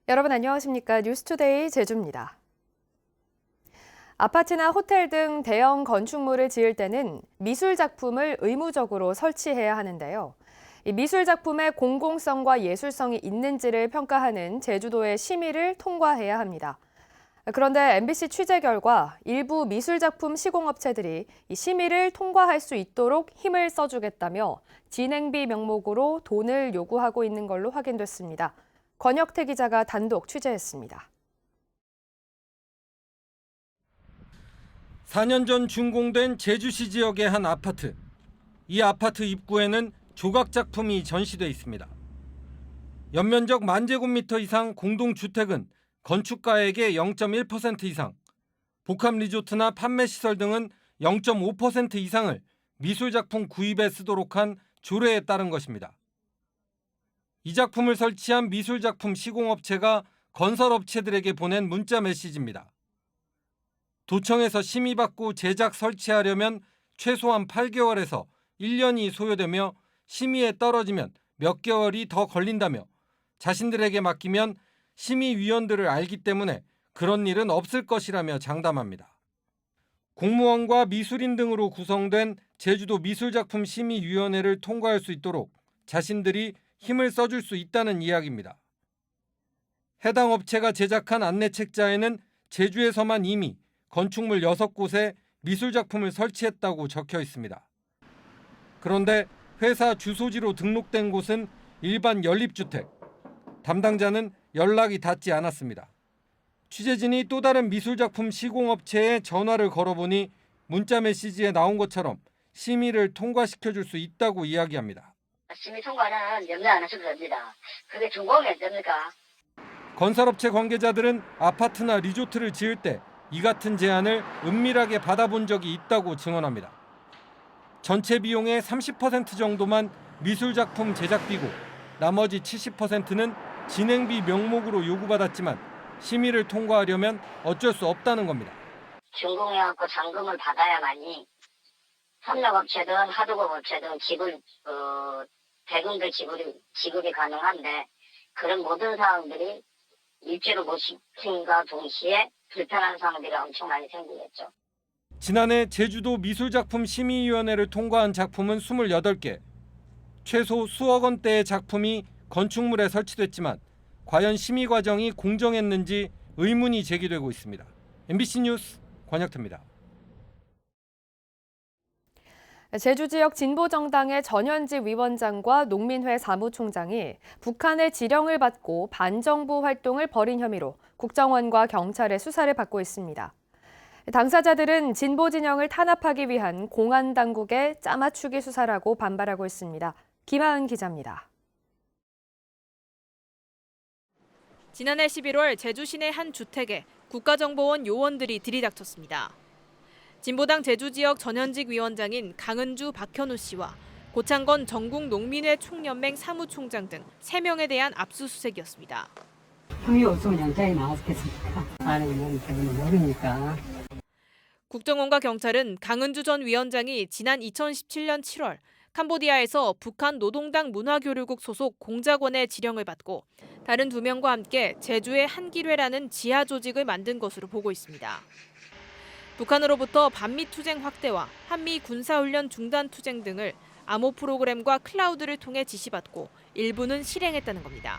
여러분 안녕하십니까? 뉴스투데이 제주입니다. 아파트나 호텔 등 대형 건축물을 지을 때는 미술 작품을 의무적으로 설치해야 하는데요. 이 미술 작품의 공공성과 예술성이 있는지를 평가하는 제주도의 심의를 통과해야 합니다. 그런데 MBC 취재 결과 일부 미술 작품 시공업체들이 이 심의를 통과할 수 있도록 힘을 써주겠다며 진행비 명목으로 돈을 요구하고 있는 걸로 확인됐습니다. 권혁태 기자가 단독 취재했습니다. 4년 전 준공된 제주시 지역의 한 아파트. 이 아파트 입구에는 조각 작품이 전시돼 있습니다. 연면적 10,000제곱미터 이상 공동주택은 건축가액의 0.1% 이상, 복합 리조트나 판매시설 등은 0.5% 이상을 미술작품 구입에 쓰도록 한 조례에 따른 것입니다. 이 작품을 설치한 미술작품 시공업체가 건설업체들에게 보낸 문자 메시지입니다. 도청에서 심의받고 제작 설치하려면 최소한 8개월에서 1년이 소요되며 심의에 떨어지면 몇 개월이 더 걸린다며 자신들에게 맡기면 심의위원들을 알기 때문에 그런 일은 없을 것이라며 장담합니다. 공무원과 미술인 등으로 구성된 제주도 미술작품 심의위원회를 통과할 수 있도록 자신들이 힘을 써줄 수 있다는 이야기입니다. 해당 업체가 제작한 안내책자에는 제주에서만 이미 건축물 6곳에 미술작품을 설치했다고 적혀 있습니다. 그런데 회사 주소지로 등록된 곳은 일반 연립주택. 담당자는 연락이 닿지 않았습니다. 취재진이 또 다른 미술작품 시공업체에 전화를 걸어보니 문자 메시지에 나온 것처럼 심의를 통과시켜줄 수 있다고 이야기합니다. 심의 통과는 염려 안 하셔도 됩니다. 그게 준공이 됩니까? 건설업체 관계자들은 아파트나 리조트를 지을 때 이 같은 제안을 은밀하게 받아본 적이 있다고 증언합니다. 전체 비용의 30% 정도만 미술작품 제작비고 나머지 70%는 진행비 명목으로 요구받았지만 심의를 통과하려면 어쩔 수 없다는 겁니다. 준공해갖고 잔금을 받아야만이 협력업체든 하도급업체든 대금들 지급이 가능한데 그런 모든 사항들이 일제로 못 시킨과 동시에 불편한 사항들이 엄청 많이 생기겠죠. 지난해 제주도 미술작품 심의위원회를 통과한 작품은 28개. 최소 수억 원대의 작품이 건축물에 설치됐지만 과연 심의 과정이 공정했는지 의문이 제기되고 있습니다. MBC 뉴스 권혁태입니다. 제주 지역 진보정당의 전현직 위원장과 농민회 사무총장이 북한의 지령을 받고 반정부 활동을 벌인 혐의로 국정원과 경찰의 수사를 받고 있습니다. 당사자들은 진보 진영을 탄압하기 위한 공안 당국의 짜맞추기 수사라고 반발하고 있습니다. 김하은 기자입니다. 지난해 11월 제주 시내 한 주택에 국가정보원 요원들이 들이닥쳤습니다. 진보당 제주 지역 전현직 위원장인 강은주 박현우 씨와 고창건 전국 농민회 총연맹 사무총장 등 3명에 대한 압수수색이었습니다. 혐의 없으면 영장이 나왔겠습니까? 아니, 모르니까. 국정원과 경찰은 강은주 전 위원장이 지난 2017년 7월 캄보디아에서 북한 노동당 문화교류국 소속 공작원의 지령을 받고 다른 2명과 함께 제주의 한길회라는 지하 조직을 만든 것으로 보고 있습니다. 북한으로부터 반미 투쟁 확대와 한미 군사훈련 중단 투쟁 등을 암호 프로그램과 클라우드를 통해 지시받고 일부는 실행했다는 겁니다.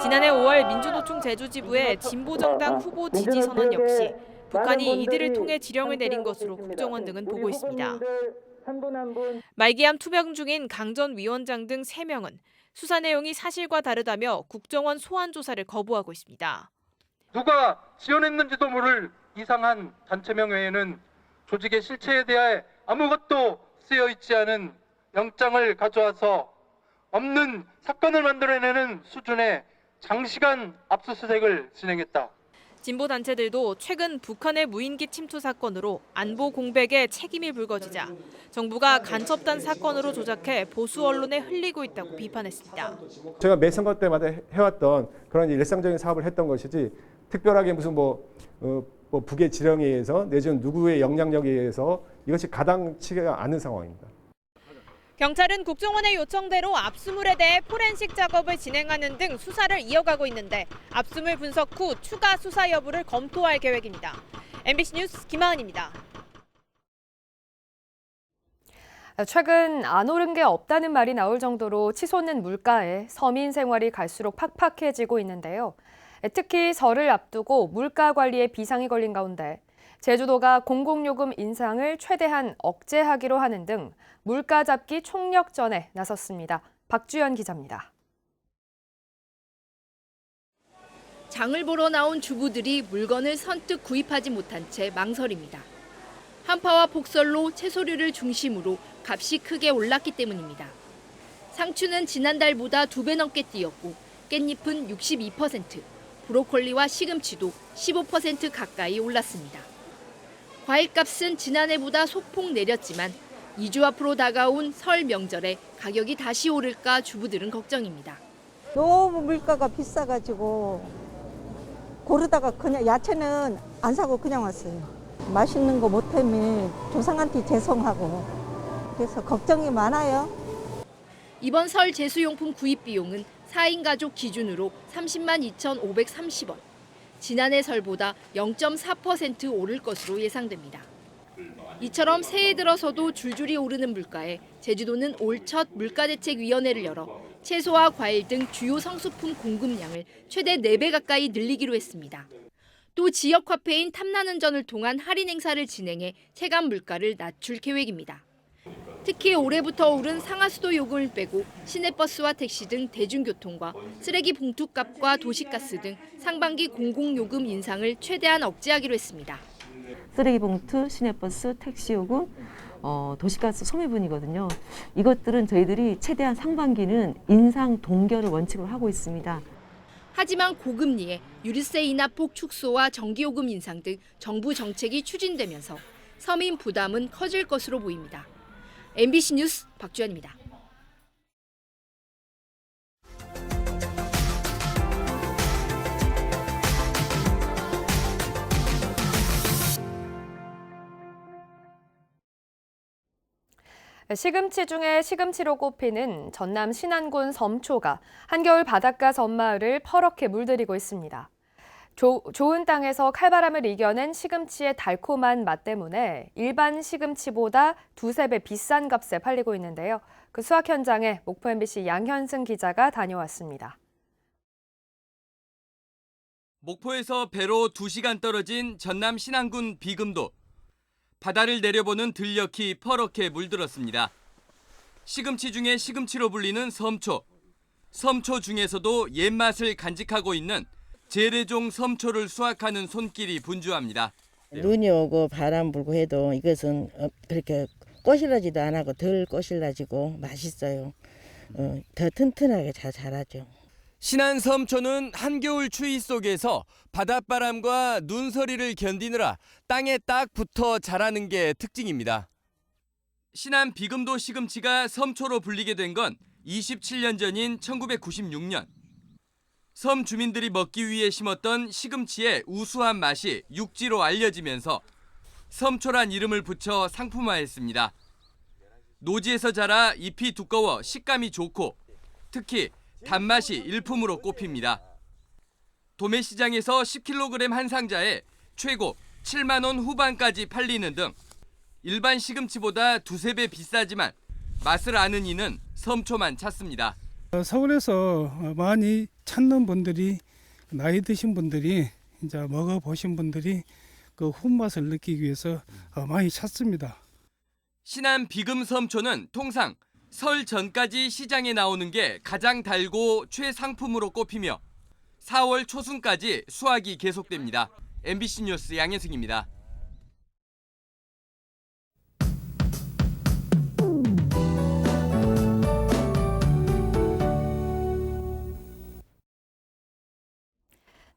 지난해 5월 민주노총 제주지부의 진보정당 후보 지지선언 역시 북한이 이들을 통해 지령을 내린 것으로 국정원 등은 보고 있습니다. 말기암 투병 중인 강 전 위원장 등 3명은 수사 내용이 사실과 다르다며 국정원 소환 조사를 거부하고 있습니다. 누가 지원했는지도 모를 이상한 단체명 외에는 조직의 실체에 대해 아무것도 쓰여 있지 않은 영장을 가져와서 없는 사건을 만들어내는 수준의 장시간 압수수색을 진행했다. 진보 단체들도 최근 북한의 무인기 침투 사건으로 안보 공백에 책임이 불거지자 정부가 간첩단 사건으로 조작해 보수 언론에 흘리고 있다고 비판했습니다. 제가 매 선거 때마다 해왔던 그런 일상적인 사업을 했던 것이지 특별하게 무슨 북의 지령에 의해서 내지는 누구의 영향력에 의해서 이것이 가당치가 않은 상황입니다. 경찰은 국정원의 요청대로 압수물에 대해 포렌식 작업을 진행하는 등 수사를 이어가고 있는데 압수물 분석 후 추가 수사 여부를 검토할 계획입니다. MBC 뉴스 김하은입니다. 최근 안 오른 게 없다는 말이 나올 정도로 치솟는 물가에 서민 생활이 갈수록 팍팍해지고 있는데요. 특히 설을 앞두고 물가 관리에 비상이 걸린 가운데 제주도가 공공요금 인상을 최대한 억제하기로 하는 등 물가 잡기 총력전에 나섰습니다. 박주연 기자입니다. 장을 보러 나온 주부들이 물건을 선뜻 구입하지 못한 채 망설입니다. 한파와 폭설로 채소류를 중심으로 값이 크게 올랐기 때문입니다. 상추는 지난달보다 2배 넘게 뛰었고 깻잎은 62%, 브로콜리와 시금치도 15% 가까이 올랐습니다. 과일값은 지난해보다 소폭 내렸지만 2주 앞으로 다가온 설 명절에 가격이 다시 오를까 주부들은 걱정입니다. 너무 물가가 비싸가지고 고르다가 그냥 야채는 안 사고 그냥 왔어요. 맛있는 거 못하면 조상한테 죄송하고 그래서 걱정이 많아요. 이번 설 제수용품 구입 비용은 4인 가족 기준으로 30만 2,530원. 지난해 설보다 0.4% 오를 것으로 예상됩니다. 이처럼 새해 들어서도 줄줄이 오르는 물가에 제주도는 올 첫 물가대책위원회를 열어 채소와 과일 등 주요 성수품 공급량을 최대 4배 가까이 늘리기로 했습니다. 또 지역 화폐인 탐나는전을 통한 할인 행사를 진행해 체감 물가를 낮출 계획입니다. 특히 올해부터 오른 상하수도 요금을 빼고 시내버스와 택시 등 대중교통과 쓰레기 봉투값과 도시가스 등 상반기 공공요금 인상을 최대한 억제하기로 했습니다. 쓰레기 봉투, 시내버스, 택시 요금, 도시가스 소매분이거든요. 이것들은 저희들이 최대한 상반기는 인상 동결을 원칙으로 하고 있습니다. 하지만 고금리에 유류세 인하폭 축소와 전기요금 인상 등 정부 정책이 추진되면서 서민 부담은 커질 것으로 보입니다. MBC 뉴스 박주연입니다. 시금치 중에 시금치로 꼽히는 전남 신안군 섬초가 한겨울 바닷가 섬마을을 퍼렇게 물들이고 있습니다. 좋은 땅에서 칼바람을 이겨낸 시금치의 달콤한 맛 때문에 일반 시금치보다 2~3배 비싼 값에 팔리고 있는데요. 그 수확 현장에 목포 MBC 양현승 기자가 다녀왔습니다. 목포에서 배로 2시간 떨어진 전남 신안군 비금도. 바다를 내려보는 들녘이 퍼렇게 물들었습니다. 시금치 중에 시금치로 불리는 섬초. 섬초 중에서도 옛맛을 간직하고 있는 재래종 섬초를 수확하는 손길이 분주합니다. 눈이 오고 바람 불고 해도 이것은 그렇게 꼬실라지도 안 하고 덜 꼬실라지고 맛있어요. 더 튼튼하게 잘 자라죠. 신안 섬초는 한겨울 추위 속에서 바닷바람과 눈서리를 견디느라 땅에 딱 붙어 자라는 게 특징입니다. 신안 비금도 시금치가 섬초로 불리게 된 건 27년 전인 1996년. 섬 주민들이 먹기 위해 심었던 시금치의 우수한 맛이 육지로 알려지면서 섬초란 이름을 붙여 상품화했습니다. 노지에서 자라 잎이 두꺼워 식감이 좋고 특히 단맛이 일품으로 꼽힙니다. 도매시장에서 10kg 한 상자에 최고 7만 원 후반까지 팔리는 등 일반 시금치보다 2~3배 비싸지만 맛을 아는 이는 섬초만 찾습니다. 서울에서 많이 찾는 분들이 나이 드신 분들이 이제 먹어보신 분들이 그 훈맛을 느끼기 위해서 많이 찾습니다. 신안 비금 섬초는 통상 설 전까지 시장에 나오는 게 가장 달고 최상품으로 꼽히며 4월 초순까지 수확이 계속됩니다. MBC 뉴스 양혜승입니다.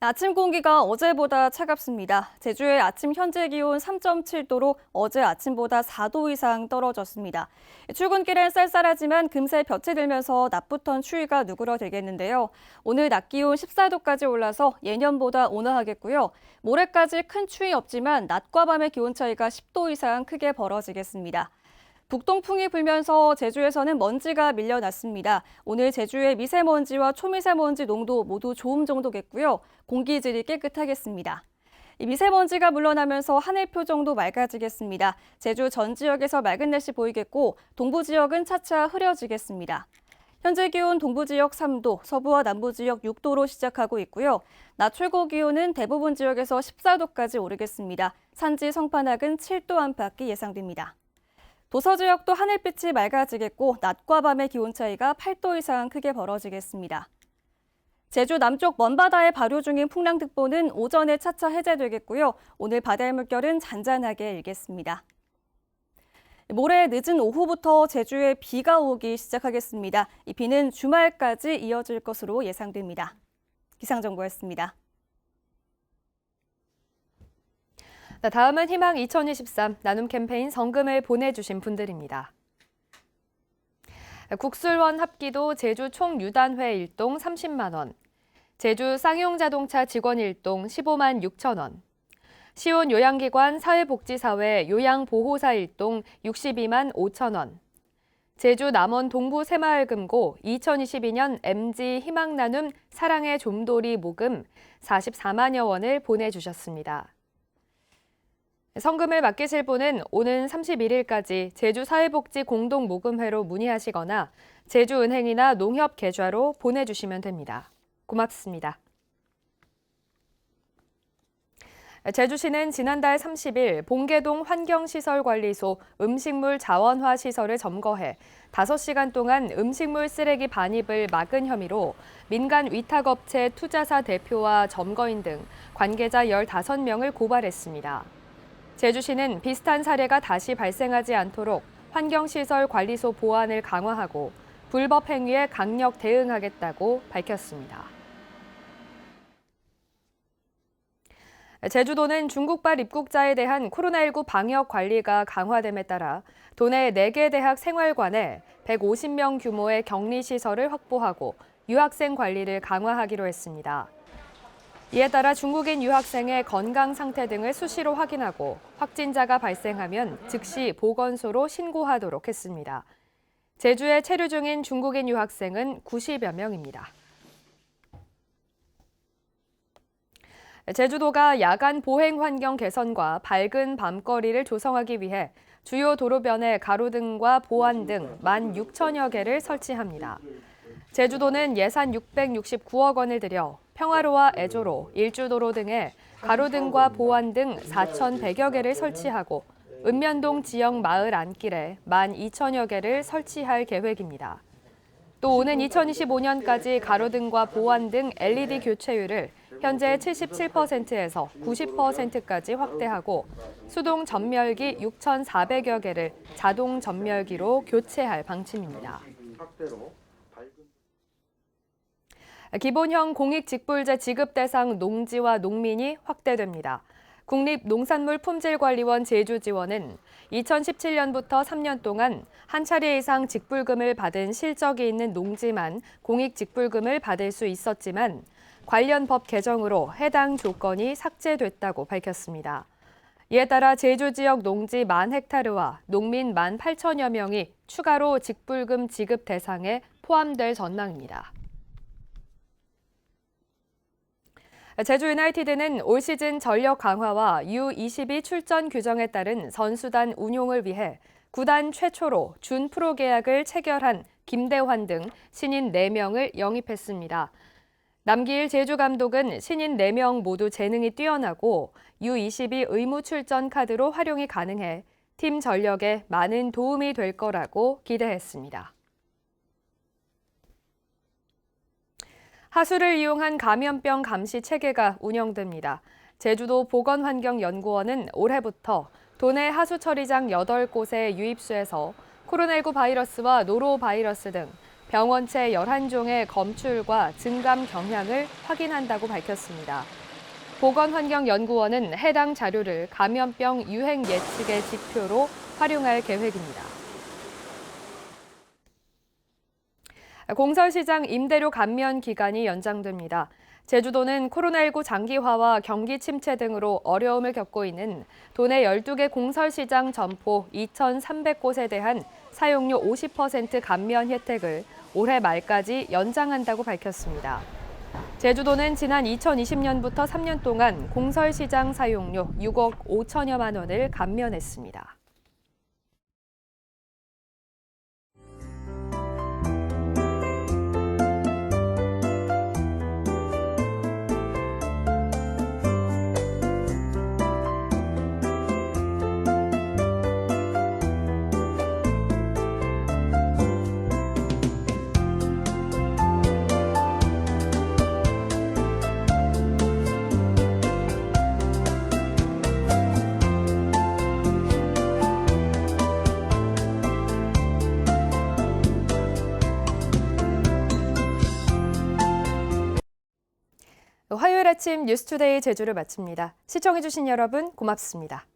아침 공기가 어제보다 차갑습니다. 제주의 아침 현재 기온 3.7도로 어제 아침보다 4도 이상 떨어졌습니다. 출근길엔 쌀쌀하지만 금세 볕이 들면서 낮부턴 추위가 누그러들겠는데요. 오늘 낮 기온 14도까지 올라서 예년보다 온화하겠고요. 모레까지 큰 추위 없지만 낮과 밤의 기온 차이가 10도 이상 크게 벌어지겠습니다. 북동풍이 불면서 제주에서는 먼지가 밀려났습니다. 오늘 제주의 미세먼지와 초미세먼지 농도 모두 좋음 정도겠고요. 공기질이 깨끗하겠습니다. 이 미세먼지가 물러나면서 하늘 표정도 맑아지겠습니다. 제주 전 지역에서 맑은 날씨 보이겠고 동부 지역은 차차 흐려지겠습니다. 현재 기온 동부 지역 3도, 서부와 남부 지역 6도로 시작하고 있고요. 낮 최고 기온은 대부분 지역에서 14도까지 오르겠습니다. 산지 성판악은 7도 안팎이 예상됩니다. 도서 지역도 하늘빛이 맑아지겠고 낮과 밤의 기온 차이가 8도 이상 크게 벌어지겠습니다. 제주 남쪽 먼바다에 발효 중인 풍랑특보는 오전에 차차 해제되겠고요. 오늘 바다의 물결은 잔잔하게 일겠습니다. 모레 늦은 오후부터 제주에 비가 오기 시작하겠습니다. 이 비는 주말까지 이어질 것으로 예상됩니다. 기상정보였습니다. 다음은 희망 2023 나눔 캠페인 성금을 보내주신 분들입니다. 국술원 합기도 제주 총유단회 일동 30만 원, 제주 쌍용자동차 직원 일동 15만 6천 원, 시온 요양기관 사회복지사회 요양보호사 일동 62만 5천 원, 제주 남원 동부 새마을금고 2022년 MG 희망나눔 사랑의 좀돌이 모금 44만여 원을 보내주셨습니다. 성금을 맡기실 분은 오는 31일까지 제주사회복지공동모금회로 문의하시거나 제주은행이나 농협계좌로 보내주시면 됩니다. 고맙습니다. 제주시는 지난달 30일 봉계동 환경시설관리소 음식물 자원화 시설을 점거해 5시간 동안 음식물 쓰레기 반입을 막은 혐의로 민간 위탁업체 투자사 대표와 점거인 등 관계자 15명을 고발했습니다. 제주시는 비슷한 사례가 다시 발생하지 않도록 환경시설 관리소 보안을 강화하고 불법 행위에 강력 대응하겠다고 밝혔습니다. 제주도는 중국발 입국자에 대한 코로나19 방역 관리가 강화됨에 따라 도내 4개 대학 생활관에 150명 규모의 격리시설을 확보하고 유학생 관리를 강화하기로 했습니다. 이에 따라 중국인 유학생의 건강 상태 등을 수시로 확인하고 확진자가 발생하면 즉시 보건소로 신고하도록 했습니다. 제주에 체류 중인 중국인 유학생은 90여 명입니다. 제주도가 야간 보행 환경 개선과 밝은 밤거리를 조성하기 위해 주요 도로변에 가로등과 보안 등 16,000여 개를 설치합니다. 제주도는 예산 669억 원을 들여 평화로와 애조로, 일주도로 등에 가로등과 보안 등 4,100여 개를 설치하고 읍면동 지역 마을 안길에 12,000여 개를 설치할 계획입니다. 또 오는 2025년까지 가로등과 보안 등 LED 교체율을 현재 77%에서 90%까지 확대하고 수동 전멸기 6,400여 개를 자동 전멸기로 교체할 방침입니다. 기본형 공익직불제 지급 대상 농지와 농민이 확대됩니다. 국립농산물품질관리원 제주지원은 2017년부터 3년 동안 한 차례 이상 직불금을 받은 실적이 있는 농지만 공익직불금을 받을 수 있었지만 관련 법 개정으로 해당 조건이 삭제됐다고 밝혔습니다. 이에 따라 제주 지역 농지 10,000헥타르와 농민 18,000여 명이 추가로 직불금 지급 대상에 포함될 전망입니다. 제주 유나이티드는 올 시즌 전력 강화와 U22 출전 규정에 따른 선수단 운용을 위해 구단 최초로 준 프로 계약을 체결한 김대환 등 신인 4명을 영입했습니다. 남기일 제주 감독은 신인 4명 모두 재능이 뛰어나고 U22 의무 출전 카드로 활용이 가능해 팀 전력에 많은 도움이 될 거라고 기대했습니다. 하수를 이용한 감염병 감시 체계가 운영됩니다. 제주도 보건환경연구원은 올해부터 도내 하수 처리장 8곳의 유입수에서 코로나19 바이러스와 노로바이러스 등 병원체 11종의 검출과 증감 경향을 확인한다고 밝혔습니다. 보건환경연구원은 해당 자료를 감염병 유행 예측의 지표로 활용할 계획입니다. 공설시장 임대료 감면 기간이 연장됩니다. 제주도는 코로나19 장기화와 경기 침체 등으로 어려움을 겪고 있는 도내 12개 공설시장 점포 2,300곳에 대한 사용료 50% 감면 혜택을 올해 말까지 연장한다고 밝혔습니다. 제주도는 지난 2020년부터 3년 동안 공설시장 사용료 6억 5천여만 원을 감면했습니다. 화요일 아침 뉴스투데이 제주를 마칩니다. 시청해주신 여러분 고맙습니다.